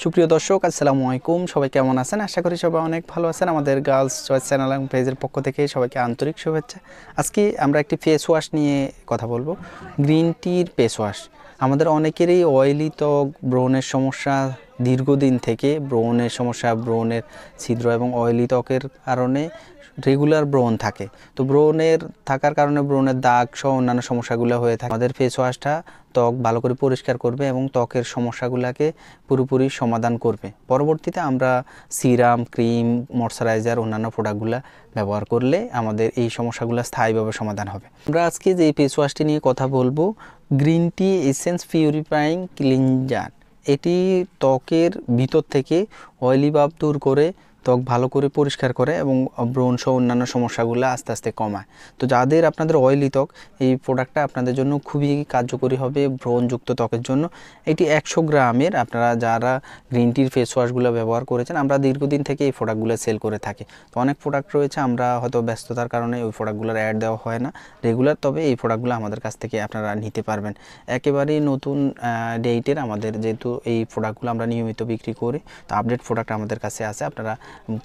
সুপ্রিয় দর্শক, আসসালামু আলাইকুম। সবাই কেমন আছেন? আশা করি সবাই অনেক ভালো আছেন। আমাদের গার্লস চয়েস চ্যানেল এবং পেজের পক্ষ থেকে সবাইকে আন্তরিক শুভেচ্ছা। আজকে আমরা একটি ফেস ওয়াশ নিয়ে কথা বলবো, গ্রিন টির ফেস ওয়াশ। আমাদের অনেকেরই অয়েলি ত্বক, ব্রণের সমস্যা, দীর্ঘদিন থেকে ব্রণের সমস্যা, ব্রণের ছিদ্র এবং অয়েলি ত্বকের কারণে রেগুলার ব্রণ থাকে। তো ব্রণের থাকার কারণে ব্রণের দাগ সহ অন্যান্য সমস্যাগুলো হয়ে থাকে। আমাদের ফেস ওয়াশটা ত্বক ভালো করে পরিষ্কার করবে এবং ত্বকের সমস্যাগুলোকে পুরোপুরি সমাধান করবে। পরবর্তীতে আমরা সিরাম, ক্রিম, ময়শ্চারাইজার, অন্যান্য প্রোডাক্টগুলো ব্যবহার করলে আমাদের এই সমস্যাগুলো স্থায়ীভাবে সমাধান হবে। আমরা আজকে যে ফেস ওয়াশটি নিয়ে কথা বলবো, green tea essence purifying cleanser. এটি ত্বকের ভিতর থেকে অয়েলি ভাব দূর করে ত্বক ভালো করে পরিষ্কার করে এবং ব্রণ সহ অন্যান্য সমস্যাগুলো আস্তে আস্তে কমায়। তো যাদের আপনাদের অয়েলি ত্বক, এই প্রোডাক্টটা আপনাদের জন্য খুবই কার্যকরী হবে ব্রণযুক্ত ত্বকের জন্য। এটি 100 গ্রামের। আপনারা যারা গ্রিন টির ফেস ওয়াশগুলো ব্যবহার করেছেন, আমরা দীর্ঘদিন থেকে এই প্রোডাক্টগুলো সেল করে থাকি। তো অনেক প্রোডাক্ট রয়েছে, আমরা হয়তো ব্যস্ততার কারণে ওই প্রোডাক্টগুলোর অ্যাড দেওয়া হয় না রেগুলার, তবে এই প্রোডাক্টগুলো আমাদের কাছ থেকে আপনারা নিতে পারবেন। একেবারেই নতুন ডেটের আমাদের, যেহেতু এই প্রোডাক্টগুলো আমরা নিয়মিত বিক্রি করি, তো আপডেট প্রোডাক্ট আমাদের কাছে আছে। আপনারা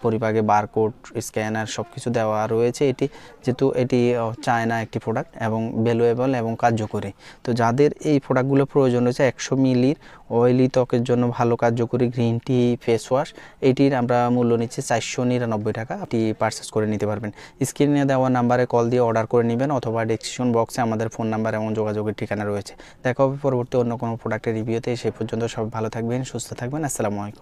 পরিপাকে বারকোড স্ক্যানার সব কিছু দেওয়া রয়েছে। যেহেতু এটি চায়না একটি প্রোডাক্ট এবং ভ্যালুয়েবল এবং কার্যকরী। তো যাদের এই প্রোডাক্টগুলো প্রয়োজন রয়েছে, 100 মিলির অয়েলি ত্বকের জন্য ভালো কার্যকরী গ্রিন টি ফেস ওয়াশ, এটির আমরা মূল্য নিচ্ছি 499 টাকা। আপনি পারচেস করে নিতে পারবেন। স্ক্রিনে দেওয়া নাম্বারে কল দিয়ে অর্ডার করে নেবেন, অথবা ডেসক্রিপশন বক্সে আমাদের ফোন নাম্বার এবং যোগাযোগের ঠিকানা রয়েছে। দেখা হবে পরবর্তী অন্য কোনো প্রোডাক্টের রিভিউতে। সেই পর্যন্ত সব ভালো থাকবেন, সুস্থ থাকবেন। আসসালামু আলাইকুম।